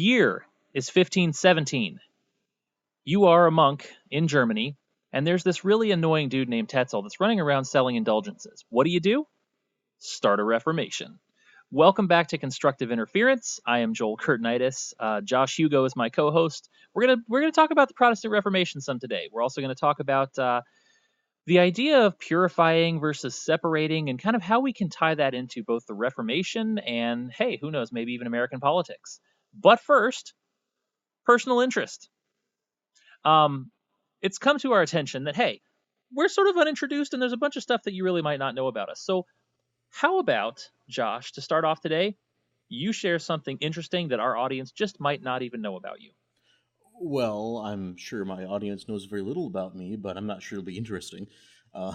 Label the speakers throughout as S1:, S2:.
S1: Year is 1517. You are a monk in Germany, and there's this really annoying dude named Tetzel that's running around selling indulgences. What do? Start a reformation. Welcome back to Constructive Interference. I am Joel Kurtnitis. Josh Hugo is my co-host. We're gonna talk about the Protestant Reformation some today. We're also going to talk about the idea of purifying versus separating, and kind of how we can tie that into both the Reformation and, hey, who knows, maybe even American politics. But first, personal interest. It's come to our attention that, hey, we're sort of unintroduced, and there's a bunch of stuff that you really might not know about us. So how about, Josh, to start off today, you share something interesting that our audience just might not even know about you?
S2: Well, I'm sure my audience knows very little about me, but I'm not sure it'll be interesting. Uh,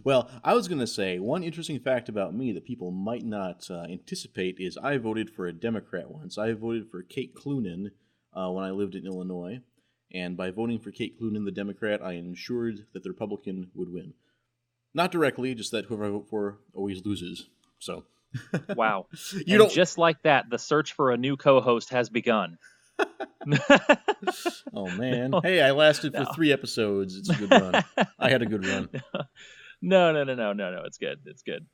S2: well, I was going to say one interesting fact about me that people might not anticipate is I voted for a Democrat once. I voted for Kate Clunan when I lived in Illinois, and by voting for Kate Clunan, the Democrat, I ensured that the Republican would win. Not directly, just that whoever I vote for always loses. So,
S1: Wow.
S2: you
S1: And
S2: don't.
S1: just like that, the search for a new co-host has begun.
S2: Oh man!
S1: No,
S2: Hey, I lasted for
S1: no.
S2: 3 episodes. It's a good run. I had a good run.
S1: No. It's good. It's good.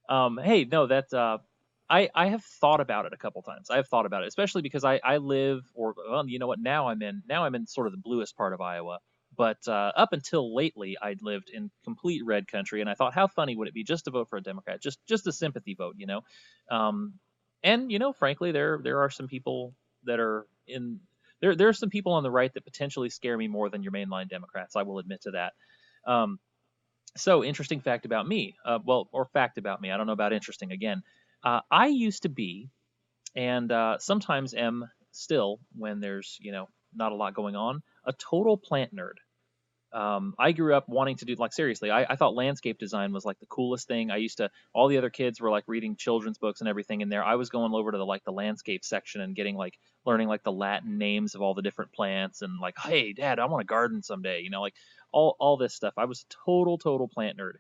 S1: Hey, no, that's I have thought about it a couple times. I have thought about it, especially because I live, or well, you know what? Now I'm in sort of the bluest part of Iowa. But up until lately, I'd lived in complete red country, and I thought, how funny would it be just to vote for a Democrat, just a sympathy vote, Um, and frankly, there are some people that are in there. There are some people on the right that potentially scare me more than your mainline Democrats. I will admit to that. Um, so, interesting fact about me. Or fact about me. I don't know about interesting again. I used to be, and sometimes am still, when there's not a lot going on, a total plant nerd. I grew up wanting to do, like, seriously, I thought landscape design was like the coolest thing. All the other kids were like reading children's books and everything in there. I was going over to the landscape section and getting, like, learning like the Latin names of all the different plants, and like, hey, Dad, I want to garden someday. Like all this stuff. I was a total plant nerd.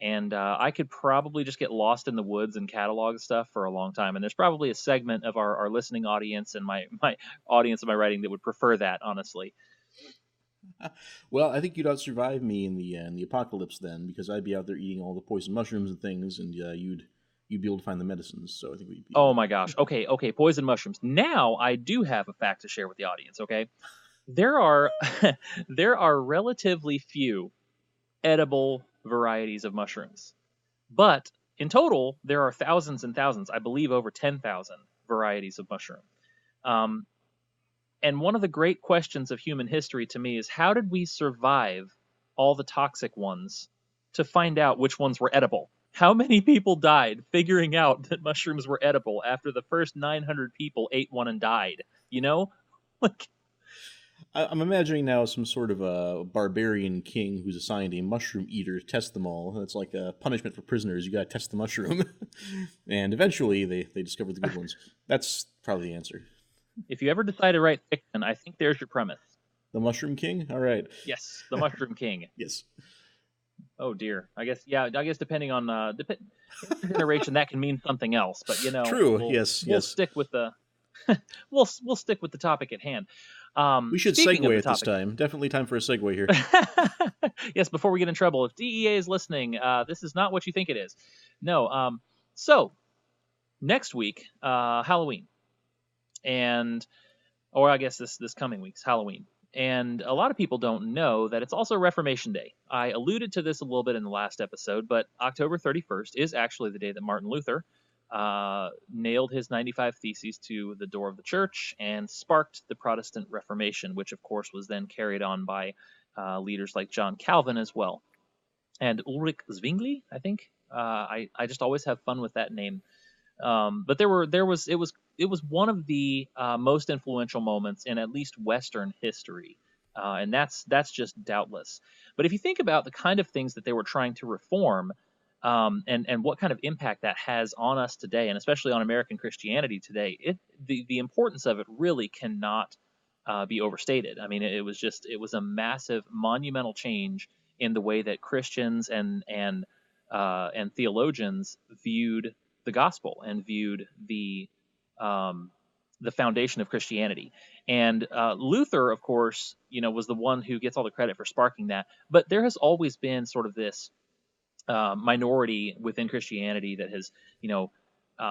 S1: And I could probably just get lost in the woods and catalog stuff for a long time. And there's probably a segment of our listening audience and my audience of my writing that would prefer that, honestly.
S2: Well, I think you'd outsurvive me in the apocalypse then, because I'd be out there eating all the poison mushrooms and things, and you'd be able to find the medicines. So I think we'd be.
S1: Oh my gosh. Okay. Poison mushrooms. Now I do have a fact to share with the audience. Okay, there are there are relatively few edible varieties of mushrooms, but in total there are thousands and thousands. I believe over 10,000 varieties of mushroom. Um, and one of the great questions of human history to me is, how did we survive all the toxic ones to find out which ones were edible? How many people died figuring out that mushrooms were edible after the first 900 people ate one and died? You know? Like,
S2: I'm imagining now some sort of a barbarian king who's assigned a mushroom eater to test them all. That's like a punishment for prisoners. You got to test the mushroom, and eventually they discover the good ones. That's probably the answer.
S1: if you ever decide to write fiction, I think there's your premise.
S2: The Mushroom King. All right.
S1: Yes, the Mushroom King.
S2: Yes.
S1: Oh dear. I guess depending on generation, that can mean something else. But
S2: True.
S1: we'll
S2: Yes.
S1: we'll
S2: Yes.
S1: stick with the we'll stick with the topic at hand.
S2: We should
S1: Speaking of
S2: segue
S1: the
S2: at this
S1: topic,
S2: time. Definitely time for a segue here.
S1: yes. Before we get in trouble, if DEA is listening, this is not what you think it is. No. So next week, Halloween, or I guess this coming week's Halloween. And a lot of people don't know that it's also Reformation Day. I alluded to this a little bit in the last episode, but October 31st is actually the day that Martin Luther nailed his 95 Theses to the door of the church and sparked the Protestant Reformation, which of course was then carried on by leaders like John Calvin as well. And Ulrich Zwingli, I think. I just always have fun with that name. But it was one of the most influential moments in at least Western history, and that's just doubtless. But if you think about the kind of things that they were trying to reform, and what kind of impact that has on us today, and especially on American Christianity today, the importance of it really cannot be overstated. I mean, it was a massive, monumental change in the way that Christians and theologians viewed the gospel and viewed the the foundation of Christianity. And Luther, of course, was the one who gets all the credit for sparking that. But there has always been sort of this minority within Christianity that has,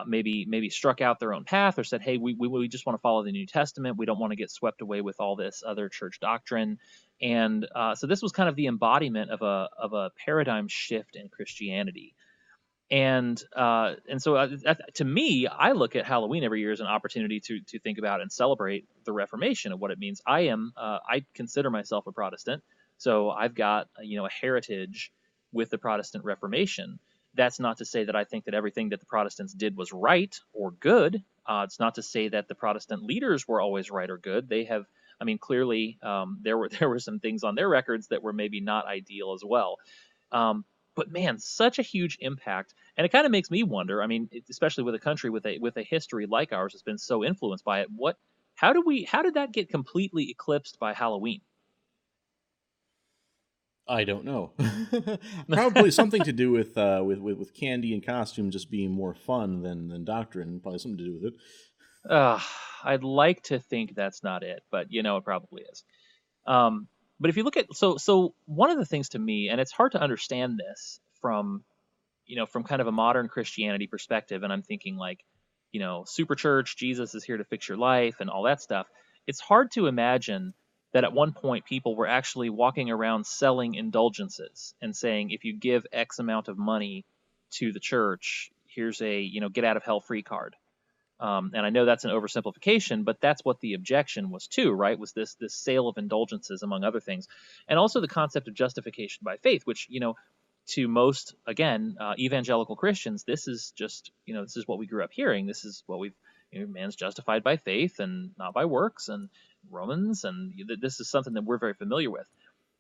S1: maybe struck out their own path or said, hey, we just want to follow the New Testament. We don't want to get swept away with all this other church doctrine. And so this was kind of the embodiment of a paradigm shift in Christianity. And so to me, I look at Halloween every year as an opportunity to think about and celebrate the Reformation and what it means. I consider myself a Protestant, so I've got a heritage with the Protestant Reformation. That's not to say that I think that everything that the Protestants did was right or good. It's not to say that the Protestant leaders were always right or good. They have, I mean, clearly there were some things on their records that were maybe not ideal as well. But man, such a huge impact, and it kind of makes me wonder. I mean, especially with a country with a history like ours that's been so influenced by it. How did that get completely eclipsed by Halloween?
S2: I don't know. Probably something to do with candy and costume just being more fun than doctrine. Probably something to do with it.
S1: Uh, I'd like to think that's not it, but it probably is. But if you look at so one of the things to me, and it's hard to understand this from kind of a modern Christianity perspective, and I'm thinking like, super church, Jesus is here to fix your life and all that stuff. It's hard to imagine that at one point people were actually walking around selling indulgences and saying, if you give X amount of money to the church, here's a, get out of hell free card. And I know that's an oversimplification, but that's what the objection was too, right? Was this sale of indulgences, among other things, and also the concept of justification by faith, which to most, again, evangelical Christians, this is just this is what we grew up hearing. This is what we've man's justified by faith and not by works, and Romans, and this is something that we're very familiar with.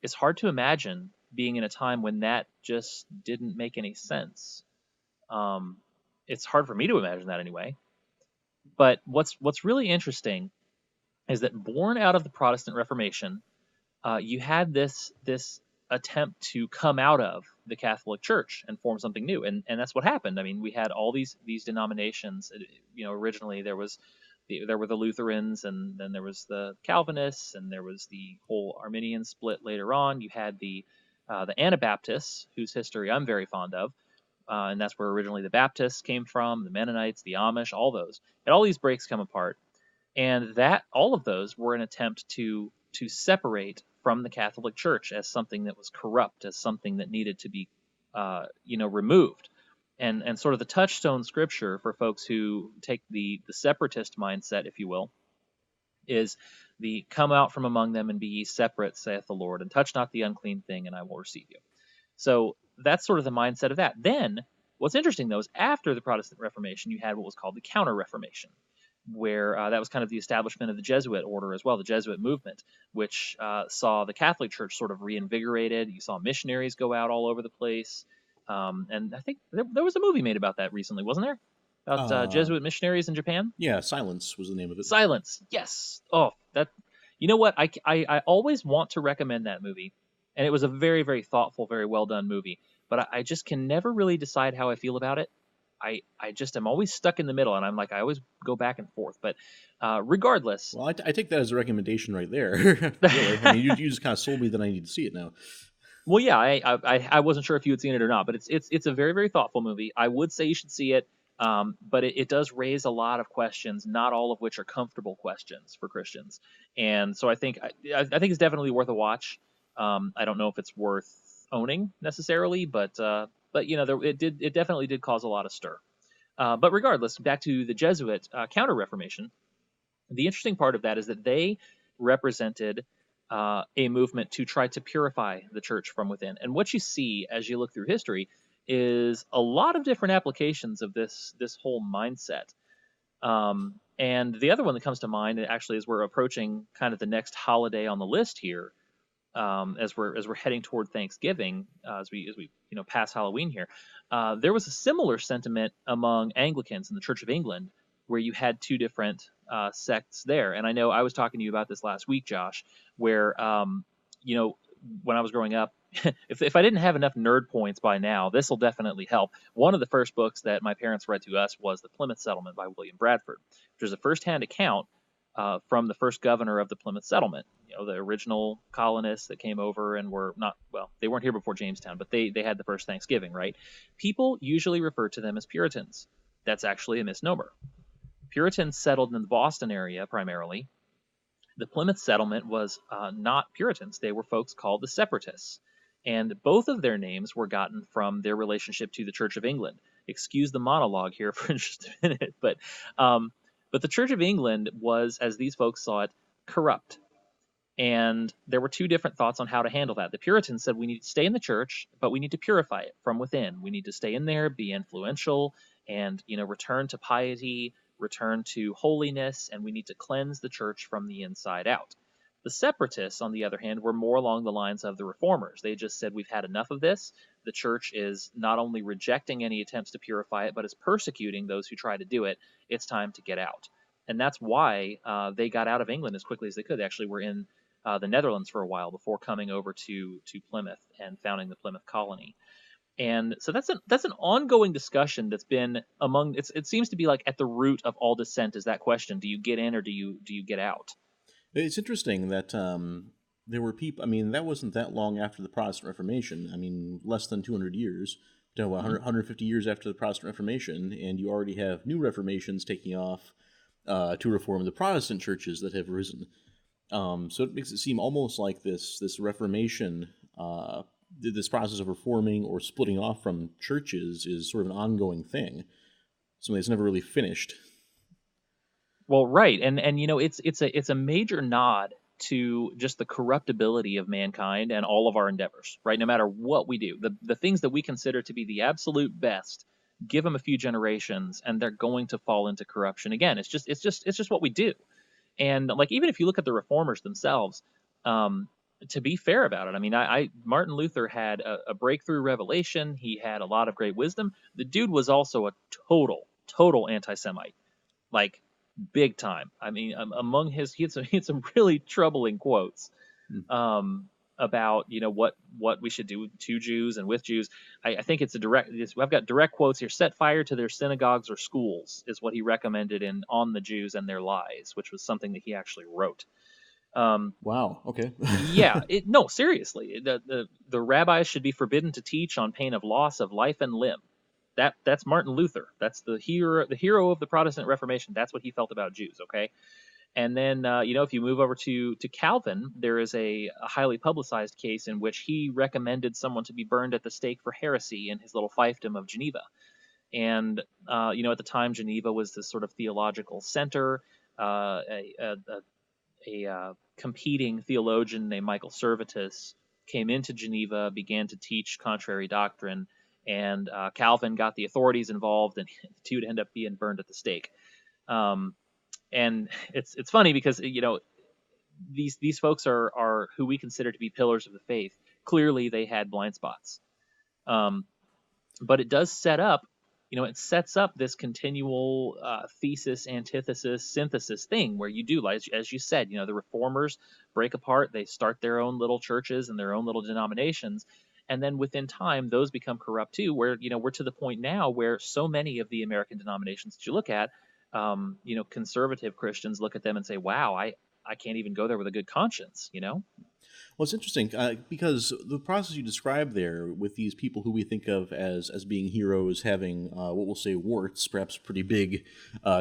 S1: It's hard to imagine being in a time when that just didn't make any sense. It's hard for me to imagine that anyway. But what's really interesting is that born out of the Protestant Reformation, you had this attempt to come out of the Catholic Church and form something new, and that's what happened. I mean, we had all these denominations. Originally there were the Lutherans, and then there was the Calvinists, and there was the whole Arminian split later on. You had the Anabaptists, whose history I'm very fond of. And that's where originally the Baptists came from, the Mennonites, the Amish, all those. And all these breaks come apart. And that all of those were an attempt to separate from the Catholic Church as something that was corrupt, as something that needed to be removed. And sort of the touchstone scripture for folks who take the separatist mindset, if you will, is the come out from among them and be ye separate, saith the Lord, and touch not the unclean thing, and I will receive you. So that's sort of the mindset of that. Then what's interesting, though, is after the Protestant Reformation, you had what was called the Counter-Reformation, where that was kind of the establishment of the Jesuit order as well, the Jesuit movement, which saw the Catholic Church sort of reinvigorated. You saw missionaries go out all over the place. And I think there was a movie made about that recently, wasn't there? About Jesuit missionaries in Japan?
S2: Yeah, Silence was the name of it.
S1: Silence, yes. Oh, that. You know what? I always want to recommend that movie. And it was a very, very thoughtful, very well done movie. But I just can never really decide how I feel about it. I just am always stuck in the middle, and I'm like, I always go back and forth. But regardless.
S2: Well, I take that as a recommendation right there. Really. I mean, you just kind of sold me that I need to see it now.
S1: Well, yeah, I wasn't sure if you had seen it or not, but it's a very, very thoughtful movie. I would say you should see it. But it does raise a lot of questions, not all of which are comfortable questions for Christians. And so I think it's definitely worth a watch. I don't know if it's worth owning necessarily, but it definitely did cause a lot of stir. But regardless, back to the Jesuit Counter-Reformation. The interesting part of that is that they represented a movement to try to purify the church from within. And what you see as you look through history is a lot of different applications of this whole mindset. And the other one that comes to mind, actually, as we're approaching kind of the next holiday on the list here, as we're heading toward Thanksgiving, as we pass Halloween here, there was a similar sentiment among Anglicans in the Church of England, where you had two different sects there. And I know I was talking to you about this last week, Josh, where when I was growing up, if I didn't have enough nerd points by now, this will definitely help. One of the first books that my parents read to us was The Plymouth Settlement by William Bradford, which is a firsthand account from the first governor of the Plymouth Settlement. The original colonists that came over and were not, well, they weren't here before Jamestown, but they had the first Thanksgiving, right? People usually refer to them as Puritans. That's actually a misnomer. Puritans settled in the Boston area primarily. The Plymouth settlement was not Puritans. They were folks called the Separatists. And both of their names were gotten from their relationship to the Church of England. Excuse the monologue here for just a minute, but the Church of England was, as these folks saw it, corrupt. And there were two different thoughts on how to handle that. The Puritans said we need to stay in the church, but we need to purify it from within. We need to stay in there, be influential, and return to piety, return to holiness, and we need to cleanse the church from the inside out. The Separatists, on the other hand, were more along the lines of the Reformers. They just said, we've had enough of this. The church is not only rejecting any attempts to purify it, but is persecuting those who try to do it. It's time to get out. And that's why they got out of England as quickly as they could. They actually were in the Netherlands for a while before coming over to Plymouth and founding the Plymouth colony. And so that's an ongoing discussion that's been among it seems to be like at the root of all dissent is that question: do you get in or do you get out?
S2: It's interesting that there were people. I mean, that wasn't that long after the Protestant Reformation. I mean, less than 200 years, 150 years after the Protestant Reformation, and you already have new reformations taking off to reform the Protestant churches that have risen. So it makes it seem almost like this Reformation, this process of reforming or splitting off from churches is sort of an ongoing thing, something that's never really finished.
S1: Well, right, and it's a major nod to just the corruptibility of mankind and all of our endeavors, right? No matter what we do, the things that we consider to be the absolute best, give them a few generations, and they're going to fall into corruption again. It's just what we do. And like even if you look at the reformers themselves, to be fair about it, I mean, Martin Luther had a breakthrough revelation. He had a lot of great wisdom. The dude was also a total anti-Semite, like big time. I mean, among he had some really troubling quotes about what we should do to Jews and with Jews. I think it's I've got direct quotes here. Set fire to their synagogues or schools is what he recommended in On the Jews and Their Lies, which was something that he actually wrote.
S2: Wow. Okay.
S1: Yeah. No, seriously, the rabbis should be forbidden to teach on pain of loss of life and limb. That's Martin Luther. That's the hero of the Protestant Reformation. That's what he felt about Jews. Okay. And then, if you move over to Calvin, there is a highly publicized case in which he recommended someone to be burned at the stake for heresy in his little fiefdom of Geneva. And, at the time, Geneva was this sort of theological center. A competing theologian named Michael Servetus came into Geneva, began to teach contrary doctrine, and Calvin got the authorities involved, and the two would end up being burned at the stake. And it's funny because these folks are who we consider to be pillars of the faith. Clearly, they had blind spots, but it does set up. It sets up this continual thesis, antithesis, synthesis thing where you do, as you said, the reformers break apart. They start their own little churches and their own little denominations. And then within time, those become corrupt too, where, we're to the point now where so many of the American denominations that you look at, conservative Christians look at them and say, wow, I can't even go there with a good conscience,
S2: Well, it's interesting because the process you described there with these people who we think of as being heroes, having what we'll say warts, perhaps pretty big,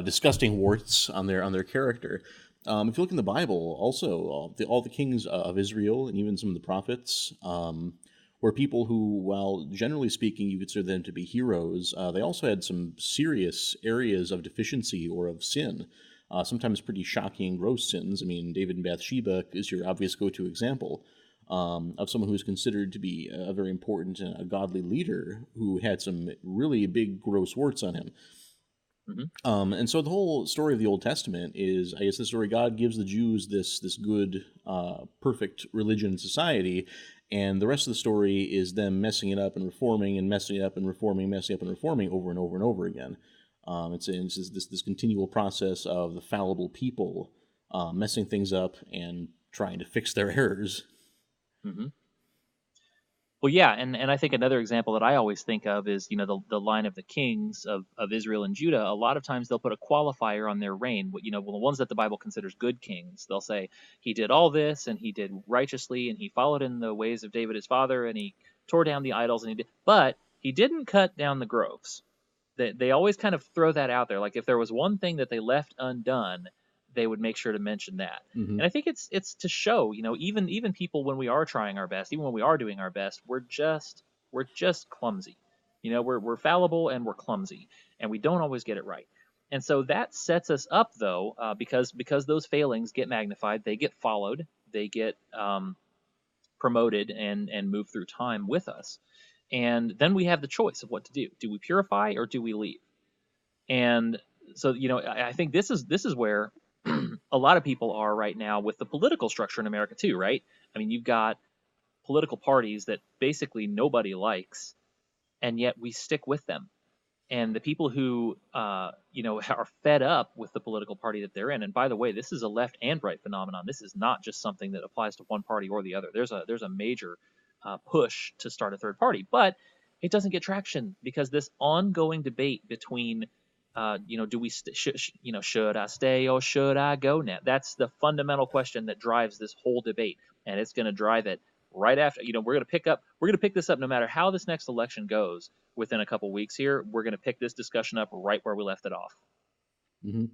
S2: disgusting warts on their character. If you look in the Bible, also all the kings of Israel and even some of the prophets were people who, while generally speaking you consider them to be heroes, they also had some serious areas of deficiency or of sin. Sometimes pretty shocking, gross sins. I mean, David and Bathsheba is your obvious go-to example of someone who's considered to be a very important and a godly leader who had some really big, gross warts on him. Mm-hmm. And so the whole story of the Old Testament is, I guess, the story God gives the Jews this good, perfect religion and society, and the rest of the story is them messing it up and reforming and messing it up and reforming, messing up and reforming over and over and over again. It's this continual process of the fallible people messing things up and trying to fix their errors.
S1: Mm-hmm. Well, yeah, and I think another example that I always think of is, the line of the kings of Israel and Judah. A lot of times they'll put a qualifier on their reign. Well, the ones that the Bible considers good kings, they'll say he did all this and he did righteously and he followed in the ways of David his father and he tore down the idols and but he didn't cut down the groves. They always kind of throw that out there. Like if there was one thing that they left undone, they would make sure to mention that.
S2: Hmm.
S1: And I think it's to show, even people when we are trying our best, even when we are doing our best, we're just clumsy. We're fallible and we're clumsy, and we don't always get it right. And so that sets us up though, because those failings get magnified, they get followed, they get promoted and move through time with us. And then we have the choice of what to do. Do we purify or do we leave? And so, I think this is where a lot of people are right now with the political structure in America too, right? I mean, you've got political parties that basically nobody likes, and yet we stick with them. And the people who, are fed up with the political party that they're in. And by the way, this is a left and right phenomenon. This is not just something that applies to one party or the other. There's a major push to start a third party, but it doesn't get traction because this ongoing debate between, do we should I stay or should I go now? That's the fundamental question that drives this whole debate, and it's going to drive it right after. We're going to pick this up no matter how this next election goes. Within a couple weeks here, we're going to pick this discussion up right where we left it off.
S2: Hmm.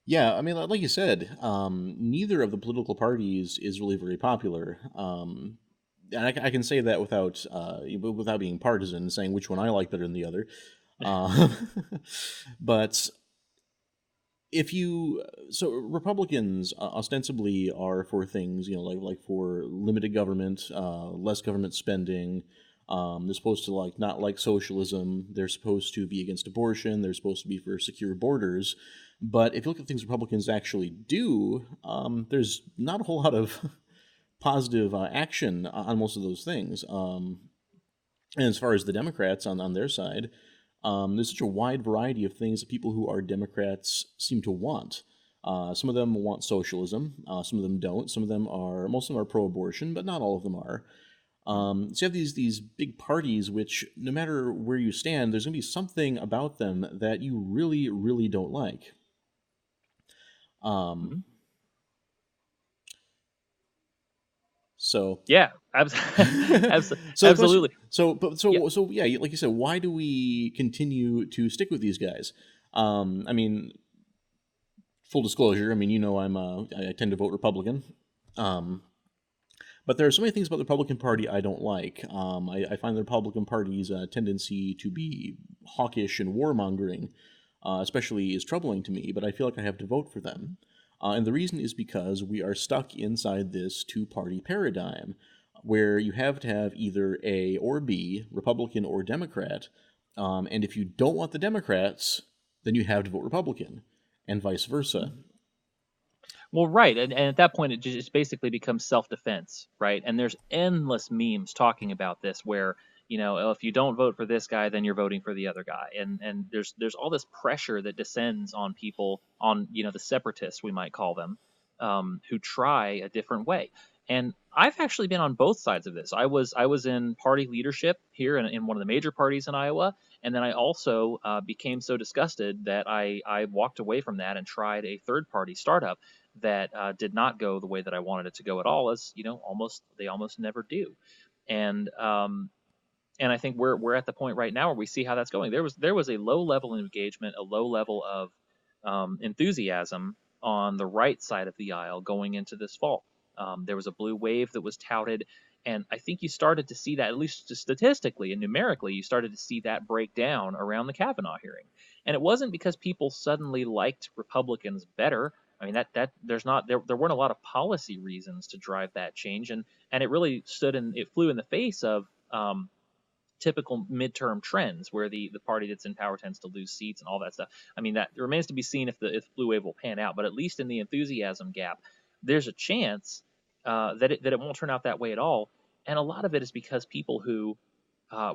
S2: Yeah, I mean, like you said, neither of the political parties is really very popular. And I can say that without being partisan, saying which one I like better than the other. Uh, but if you so Republicans ostensibly are for things, like for limited government, less government spending. They're supposed to not like socialism. They're supposed to be against abortion. They're supposed to be for secure borders. But if you look at things Republicans actually do, there's not a whole lot of positive action on most of those things. And as far as the Democrats on their side, there's such a wide variety of things that people who are Democrats seem to want. Some of them want socialism. Some of them don't. Most of them are pro-abortion, but not all of them are. So you have these big parties, which no matter where you stand, there's going to be something about them that you really, really don't like. Um,
S1: Mm-hmm.
S2: so
S1: Yeah,
S2: so the question,
S1: absolutely. Yeah.
S2: so yeah, like you said, why do we continue to stick with these guys? I mean, full disclosure, I mean, I tend to vote Republican. Um, but there are so many things about the Republican Party I don't like. I find the Republican Party's tendency to be hawkish and warmongering, especially, is troubling to me. But I feel like I have to vote for them. And the reason is because we are stuck inside this two-party paradigm where you have to have either A or B, Republican or Democrat. And if you don't want the Democrats, then you have to vote Republican, and vice versa.
S1: Well, right, and at that point, it just basically becomes self-defense, right? And there's endless memes talking about this, where oh, if you don't vote for this guy, then you're voting for the other guy, and there's all this pressure that descends on people, on the separatists, we might call them, who try a different way. And I've actually been on both sides of this. I was in party leadership here in one of the major parties in Iowa, and then I also became so disgusted that I walked away from that and tried a third party startup that did not go the way that I wanted it to go at all, as they almost never do. And and I think we're at the point right now where we see how that's going. There was a low level of engagement, a low level of enthusiasm on the right side of the aisle going into this fall. There was a blue wave that was touted, and I think you started to see that, at least statistically and numerically, you started to see that break down around the Kavanaugh hearing. And it wasn't because people suddenly liked Republicans better. I mean, that there weren't a lot of policy reasons to drive that change, and it really it flew in the face of typical midterm trends where the party that's in power tends to lose seats and all that stuff. I mean, that remains to be seen if blue wave will pan out, but at least in the enthusiasm gap, there's a chance that it won't turn out that way at all. And a lot of it is because people who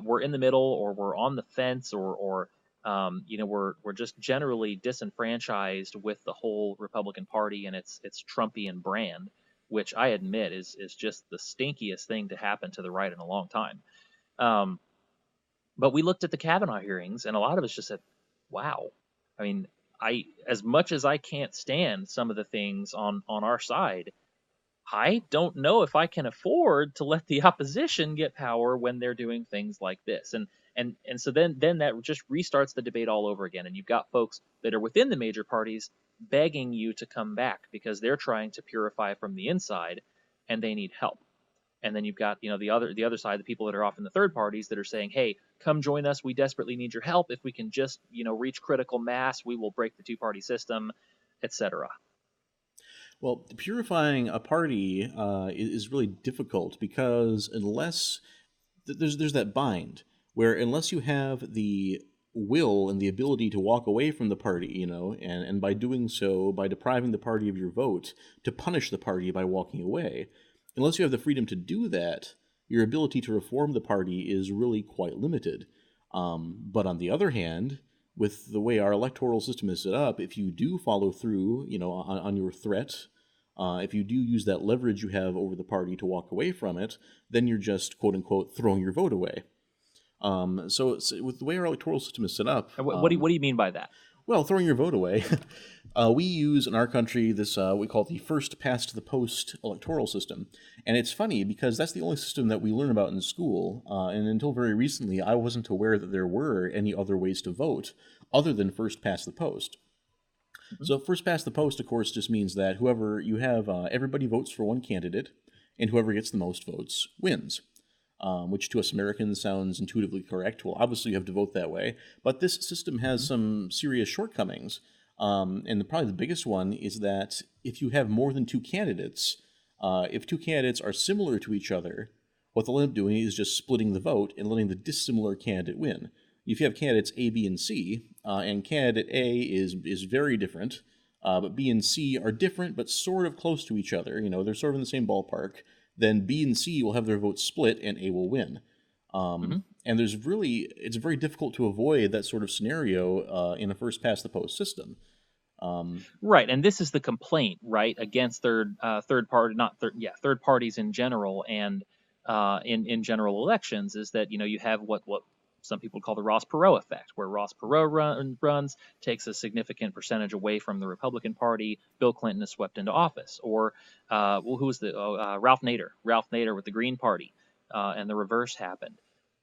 S1: were in the middle or were on the fence or were just generally disenfranchised with the whole Republican Party and its Trumpian brand. which I admit is just the stinkiest thing to happen to the right in a long time. Um, but we looked at the Kavanaugh hearings, and a lot of us just said, "Wow." I mean, I as much as I can't stand some of the things on our side, I don't know if I can afford to let the opposition get power when they're doing things like this. And so then that just restarts the debate all over again. And you've got folks that are within the major parties begging you to come back because they're trying to purify from the inside and they need help. And then you've got, the other side, the people that are off in the third parties that are saying, "Hey, come join us. We desperately need your help. If we can just, reach critical mass, we will break the two-party system, etc."
S2: Well, purifying a party is really difficult because unless there's that bind where unless you have the will and the ability to walk away from the party, and by doing so, by depriving the party of your vote, to punish the party by walking away, unless you have the freedom to do that, your ability to reform the party is really quite limited. But on the other hand, with the way our electoral system is set up, if you do follow through, on your threat, if you do use that leverage you have over the party to walk away from it, then you're just, quote unquote, throwing your vote away. So with the way our electoral system is set up,
S1: What do you mean by that?
S2: well, throwing your vote away, we use in our country this, we call it the first past the post electoral system. And it's funny because that's the only system that we learn about in school. And until very recently, I wasn't aware that there were any other ways to vote other than first past the post.
S1: Mm-hmm.
S2: So first past the post, of course, just means that whoever you have, everybody votes for one candidate, and whoever gets the most votes wins. Which to us Americans sounds intuitively correct. Well, obviously you have to vote that way, but this system has some serious shortcomings. And probably the biggest one is that if you have more than two candidates, if two candidates are similar to each other, what they'll end up doing is just splitting the vote and letting the dissimilar candidate win. If you have candidates A, B, and C, and candidate A is very different, but B and C are different but sort of close to each other, they're sort of in the same ballpark, then B and C will have their votes split and A will win. And it's very difficult to avoid that sort of scenario in a first past the post system.
S1: Right, and this is the complaint, right, against third party, not third, yeah, third parties in general, and in general elections, is that you have what some people call the Ross Perot effect, where Ross Perot runs, takes a significant percentage away from the Republican Party. Bill Clinton is swept into office, or who was Ralph Nader? Ralph Nader with the Green Party, and the reverse happened.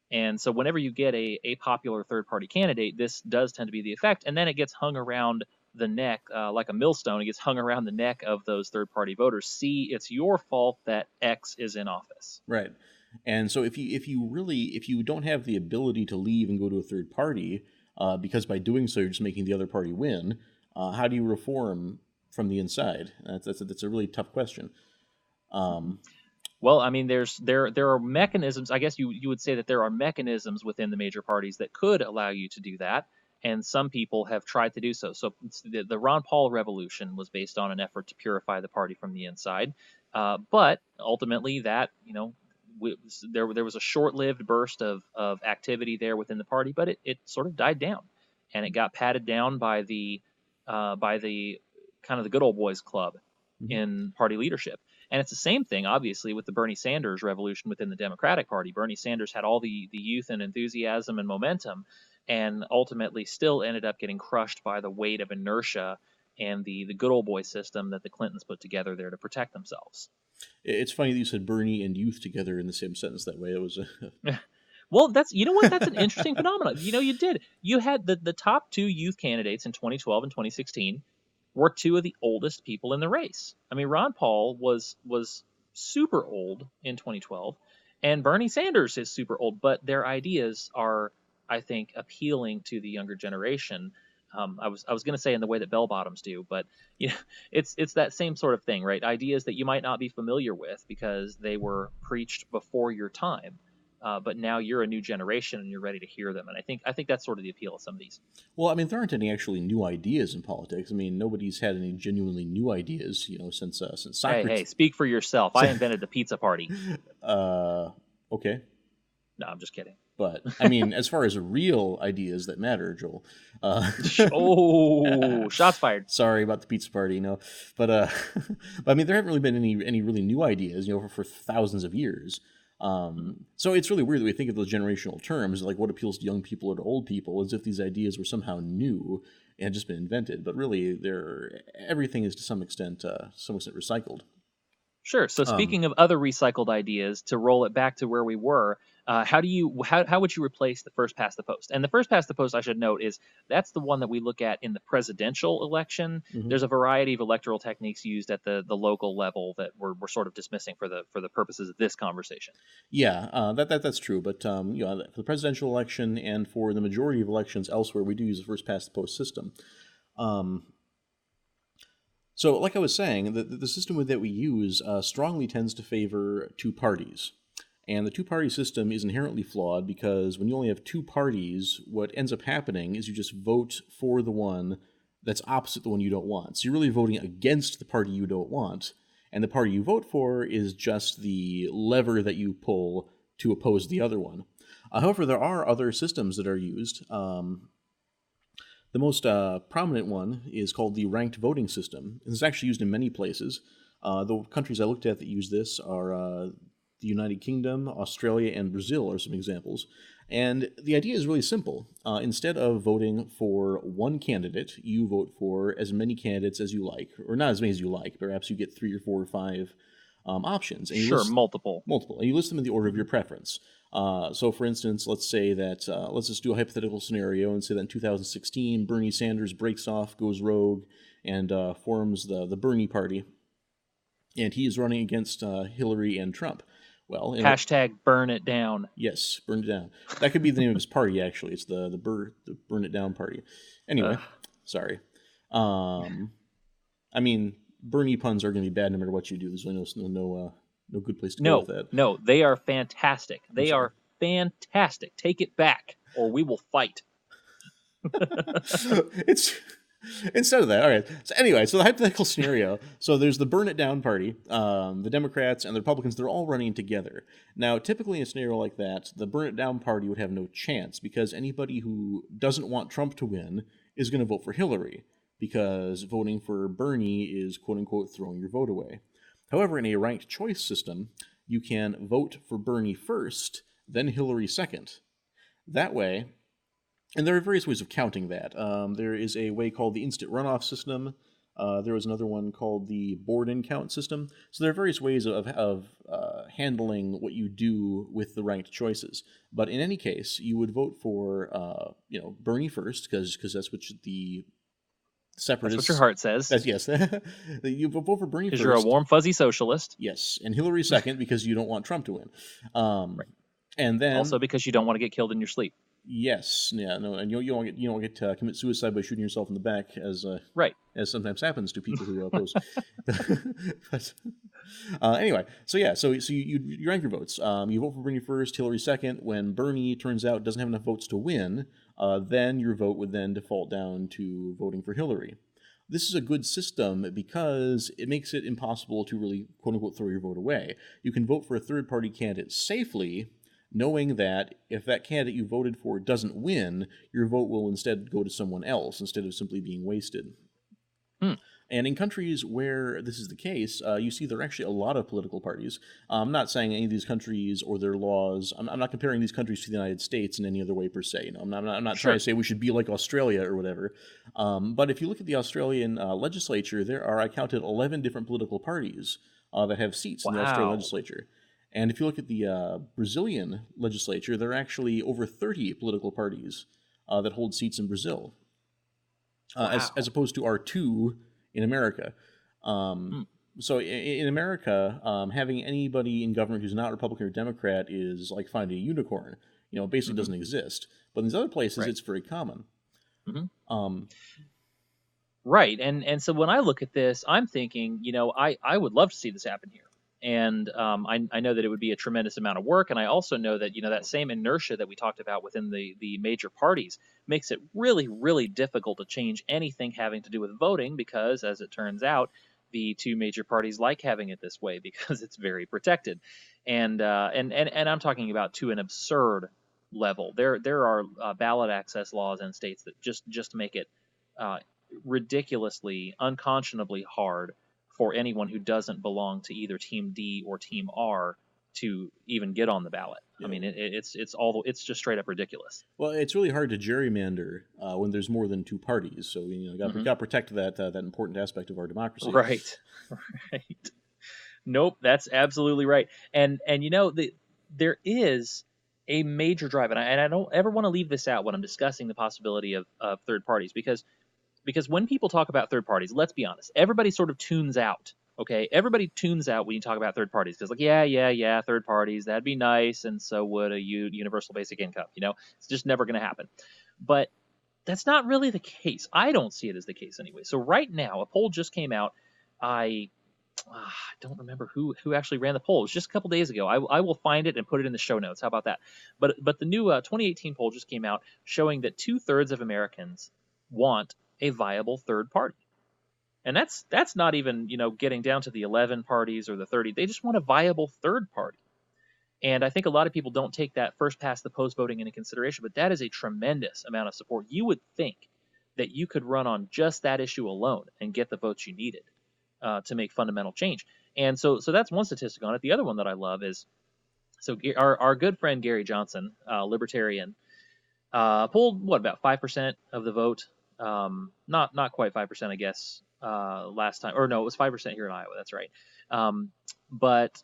S1: And so whenever you get a popular third party candidate, this does tend to be the effect, and then it gets hung around the neck like a millstone. It gets hung around the neck of those third party voters. See, it's your fault that X is in office.
S2: Right. And so if you don't have the ability to leave and go to a third party, because by doing so you're just making the other party win, how do you reform from the inside? That's a really tough question.
S1: Well, I mean, there are mechanisms. I guess you would say that there are mechanisms within the major parties that could allow you to do that, and some people have tried to do so. So the Ron Paul revolution was based on an effort to purify the party from the inside, but ultimately that there was a short-lived burst of activity there within the party, but it sort of died down, and it got patted down by the kind of the good old boys club in party leadership. And it's the same thing, obviously, with the Bernie Sanders revolution within the Democratic Party. Bernie Sanders had all the youth and enthusiasm and momentum, and ultimately still ended up getting crushed by the weight of inertia and the good old boy system that the Clintons put together there to protect themselves.
S2: It's funny that you said Bernie and youth together in the same sentence that way. It was
S1: Well, that's what, that's an interesting phenomenon. You had the top two youth candidates in 2012 and 2016 were two of the oldest people in the race. I mean, Ron Paul was super old in 2012, and Bernie Sanders is super old, but their ideas are, I think, appealing to the younger generation. I was going to say in the way that bell bottoms do, but it's that same sort of thing, right? Ideas that you might not be familiar with because they were preached before your time. But now you're a new generation and you're ready to hear them, and I think that's sort of the appeal of some of these.
S2: Well, I mean, there aren't any actually new ideas in politics. I mean, nobody's had any genuinely new ideas, since Socrates.
S1: Hey, speak for yourself. I invented the pizza party.
S2: Okay.
S1: No, I'm just kidding.
S2: But I mean, as far as real ideas that matter, Joel. Uh,
S1: Oh, shots fired.
S2: sorry about the pizza party, but but I mean, there haven't really been any really new ideas, for thousands of years. So it's really weird that we think of those generational terms, like what appeals to young people or to old people, as if these ideas were somehow new and had just been invented. But really, everything is to some extent recycled.
S1: Sure. So
S2: Um,
S1: speaking of other recycled ideas, to roll it back to where we were, how would you replace the first past the post? And the first past the post, I should note, is that's the one that we look at in the presidential election.
S2: mhm.
S1: There's a variety of electoral techniques used at the local level that we're sort of dismissing for the purposes of this conversation.
S2: Yeah, that's true. But for the presidential election and for the majority of elections elsewhere, we do use the first past the post system. Um, So, like I was saying, the system that we use strongly tends to favor two parties. And the two party system is inherently flawed because when you only have two parties, what ends up happening is you just vote for the one that's opposite the one you don't want. So you're really voting against the party you don't want. And the party you vote for is just the lever that you pull to oppose the other one. However, there are other systems that are used. The most prominent one is called the ranked voting system. This is actually used in many places. The countries I looked at that use this are the United Kingdom, Australia, and Brazil are some examples. And the idea is really simple. Instead of voting for one candidate, you vote for as many candidates as you like, or not as many as you like. Perhaps you get 3 or 4 or 5 options, and you
S1: Sure,
S2: list
S1: multiple.
S2: multiple, and you list them in the order of your preference. So, for instance, let's say that let's just do a hypothetical scenario and say that in 2016, Bernie Sanders breaks off, goes rogue, and forms the Bernie Party, and he is running against Hillary and Trump. Well,
S1: Hashtag burn it down.
S2: yes, burn it down. That could be the name of his party. Actually, it's the Burn It Down Party. Anyway,
S1: Ugh.
S2: sorry. Um, I mean, Bernie puns are going to be bad no matter what you do. There's really no good place to go with
S1: No,
S2: that.
S1: no, they are fantastic.
S2: I'm
S1: They
S2: sorry.
S1: are fantastic. Take it back, or we will fight.
S2: It's instead of that. All right. So anyway, so the hypothetical scenario. So there's the Burn It Down Party, the Democrats and the Republicans. They're all running together. Now, typically in a scenario like that, the Burn It Down Party would have no chance because anybody who doesn't want Trump to win is going to vote for Hillary because voting for Bernie is quote unquote throwing your vote away. However, in a ranked choice system, you can vote for Bernie first, then Hillary second. That way, and there are various ways of counting that. There is a way called the instant runoff system. There was another one called the board in count system. So there are various ways of handling what you do with the ranked choices. But in any case, you would vote for Bernie first because that's what the
S1: That's what your
S2: separatists.
S1: heart says,
S2: That's yes. You vote for Bernie
S1: because you're a
S2: first.
S1: warm, fuzzy socialist.
S2: Yes, and Hillary second because you don't want Trump to win.
S1: Right.
S2: And then
S1: Also, because you don't want to get killed in your sleep.
S2: yes, yeah, no, and you don't get to commit suicide by shooting yourself in the back
S1: Right.
S2: as sometimes happens to people who oppose. But anyway, so yeah, so you rank your votes. You vote for Bernie first, Hillary second. When Bernie turns out doesn't have enough votes to win, then your vote would then default down to voting for Hillary. This is a good system because it makes it impossible to really quote unquote throw your vote away. You can vote for a third party candidate safely, knowing that if that candidate you voted for doesn't win, your vote will instead go to someone else instead of simply being wasted.
S1: Hmm.
S2: And in countries where this is the case, you see there are actually a lot of political parties. I'm not saying any of these countries or their laws. I'm not comparing these countries to the United States in any other way per se. I'm not trying
S1: Sure.
S2: to say we should be like Australia or whatever. But if you look at the Australian legislature, there are I counted 11 different political parties that have seats in the Australian
S1: Wow.
S2: legislature. And if you look at the Brazilian legislature, there are actually over 30 political parties that hold seats in Brazil,
S1: Wow.
S2: as opposed to our two in America.
S1: Hmm.
S2: So in America, having anybody in government who's not Republican or Democrat is like finding a unicorn. It basically
S1: Mm-hmm.
S2: doesn't exist. But in these other places,
S1: Right.
S2: it's very common.
S1: Mm-hmm.
S2: Um,
S1: Right. And so when I look at this, I'm thinking, I would love to see this happen here. And I know that it would be a tremendous amount of work. And I also know that, that same inertia that we talked about within the major parties makes it really, really difficult to change anything having to do with voting because, as it turns out, the two major parties like having it this way because it's very protected. And I'm talking about to an absurd level. There are ballot access laws in states that just make it uh, ridiculously, unconscionably hard for anyone who doesn't belong to either Team D or Team R to even get on the ballot. I
S2: Yeah.
S1: mean, it's just straight up ridiculous.
S2: Well, it's really hard to gerrymander when there's more than two parties. So got
S1: Hmm.
S2: to protect that important aspect of our democracy.
S1: Right, right. Nope, that's absolutely right. And there is a major drive, and I don't ever want to leave this out when I'm discussing the possibility of third parties, because when people talk about third parties, let's be honest, everybody sort of tunes out. Okay, everybody tunes out when you talk about third parties because, like, yeah, third parties, that'd be nice, and so would a universal basic income. It's just never going to happen. But that's not really the case. I don't see it as the case anyway. So right now, a poll just came out. I don't remember who actually ran the poll. It was just a couple days ago. I will find it and put it in the show notes. How about that? But the new 2018 poll just came out showing that 2/3 of Americans want a viable third party. And that's not even, getting down to the 11 parties or the 30. They just want a viable third party. And I think a lot of people don't take that first past the post voting into consideration, but that is a tremendous amount of support. You would think that you could run on just that issue alone and get the votes you needed to make fundamental change. And so that's one statistic on it. The other one that I love is, so our good friend Gary Johnson, libertarian, pulled about 5% of the vote. Not quite 5%, I guess. Last time, or no, it was 5% here in Iowa. That's right. But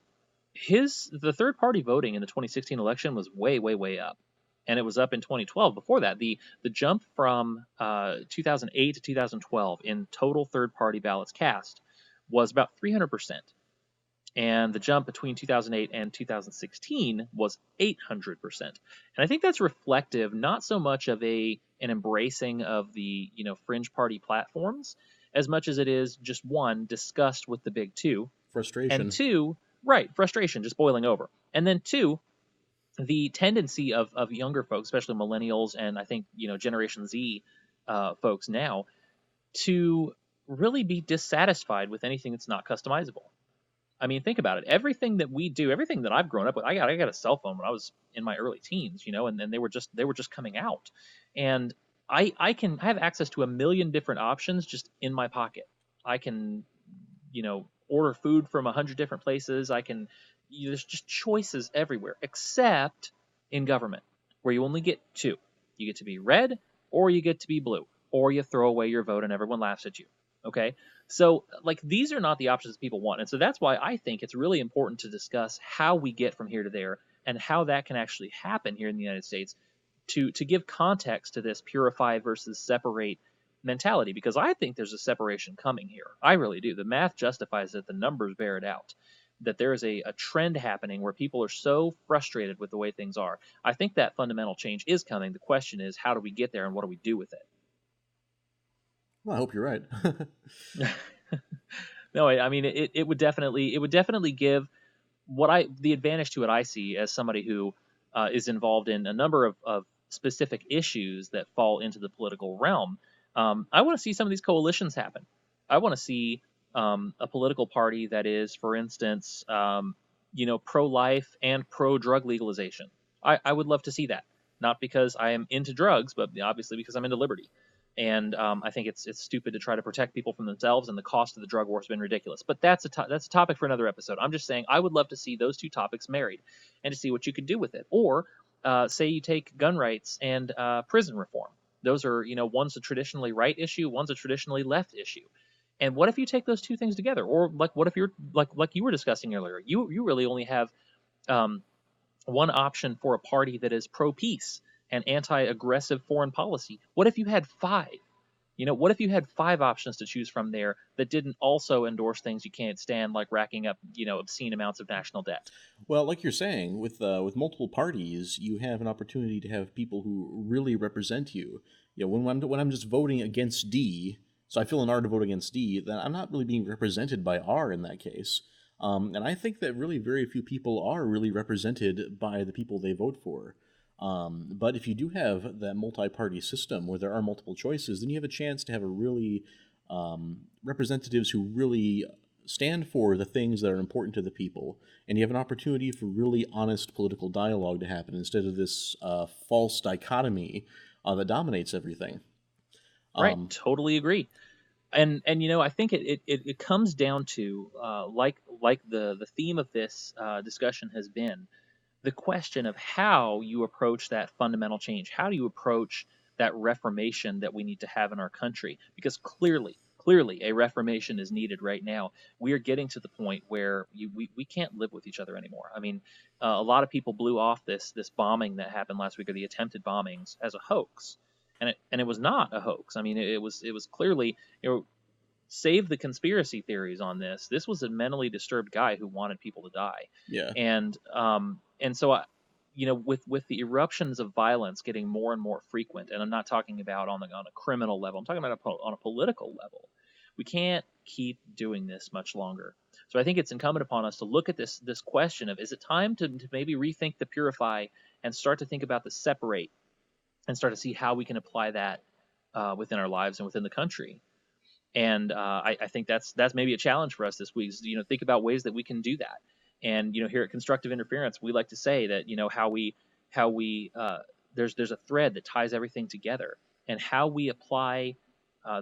S1: the third party voting in the 2016 election was way up, and it was up in 2012. Before that, the jump from 2008 to 2012 in total third party ballots cast was about 300%. And the jump between 2008 and 2016 was 800%. And I think that's reflective not so much of an embracing of the fringe party platforms as much as it is just, one, disgust with the big two, and
S2: Frustration.
S1: two, right, frustration just boiling over, and then two, the tendency of younger folks, especially millennials and I think Generation Z folks now, to really be dissatisfied with anything that's not customizable. I mean, think about it. Everything that we do, everything that I've grown up with, I got a cell phone when I was in my early teens, and then they were just coming out, and I have access to a million different options just in my pocket. I can, order food from 100 different places. There's just choices everywhere, except in government, where you only get two. You get to be red, or you get to be blue, or you throw away your vote and everyone laughs at you. Okay. So, like, these are not the options people want. And so that's why I think it's really important to discuss how we get from here to there and how that can actually happen here in the United States to give context to this purify versus separate mentality, because I think there's a separation coming here. I really do. The math justifies it, the numbers bear it out. That there is a trend happening where people are so frustrated with the way things are. I think that fundamental change is coming. The question is, how do we get there and what do we do with it?
S2: Well, I hope you're right.
S1: No, I mean it would definitely give the advantage to it I see as somebody who is involved in a number of specific issues that fall into the political realm. I want to see some of these coalitions happen. I want to see a political party that is, for instance, pro-life and pro-drug legalization. I would love to see that, not because I am into drugs, but obviously because I'm into liberty. And I think it's stupid to try to protect people from themselves, and the cost of the drug war has been ridiculous. But that's a topic for another episode. I'm just saying I would love to see those two topics married, and to see what you could do with it. Or say you take gun rights and prison reform. Those are, one's a traditionally right issue, one's a traditionally left issue. And what if you take those two things together? Or like, what if you're like you were discussing earlier? You really only have um, one option for a party that is pro peace and anti-aggressive foreign policy. What if you had five? What if you had five options to choose from there that didn't also endorse things you can't stand, like racking up, obscene amounts of national debt?
S2: Well, like you're saying, with multiple parties, you have an opportunity to have people who really represent you. When I'm just voting against D, so I feel an R to vote against D, then I'm not really being represented by R in that case. And I think that really very few people are really represented by the people they vote for. But if you do have that multi-party system where there are multiple choices, then you have a chance to have a really representatives who really stand for the things that are important to the people, and you have an opportunity for really honest political dialogue to happen instead of this false dichotomy that dominates everything.
S1: Right.
S2: Um,
S1: Totally agree. And I think it comes down to like the theme of this discussion has been the question of how you approach that fundamental change. How do you approach that reformation that we need to have in our country? Because clearly, a reformation is needed right now. We are getting to the point where we can't live with each other anymore. I mean, a lot of people blew off this bombing that happened last week, or the attempted bombings, as a hoax, and it was not a hoax. I mean, it was clearly, save the conspiracy theories on this. This was a mentally disturbed guy who wanted people to die,
S2: yeah,
S1: and so with the eruptions of violence getting more and more frequent, and I'm not talking about on a criminal level. I'm talking about on a political level. We can't keep doing this much longer. So I think it's incumbent upon us to look at this question of, is it time to maybe rethink the purify and start to think about the separate, and start to see how we can apply that within our lives and within the country. And I think that's maybe a challenge for us this week. Is, think about ways that we can do that. And here at Constructive Interference, we like to say that how we there's a thread that ties everything together, and how we apply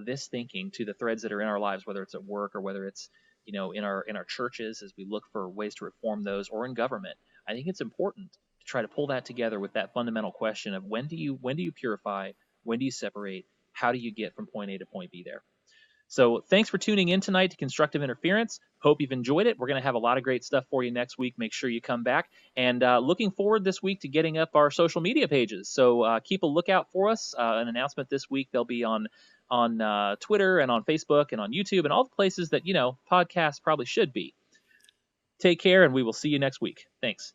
S1: this thinking to the threads that are in our lives, whether it's at work or whether it's in our churches as we look for ways to reform those, or in government. I think it's important to try to pull that together with that fundamental question of, when do you purify, when do you separate, how do you get from point A to point B there. So thanks for tuning in tonight to Constructive Interference. Hope you've enjoyed it. We're going to have a lot of great stuff for you next week. Make sure you come back. And looking forward this week to getting up our social media pages. So keep a lookout for us. An announcement this week. They'll be on Twitter and on Facebook and on YouTube and all the places that podcasts probably should be. Take care, and we will see you next week. Thanks.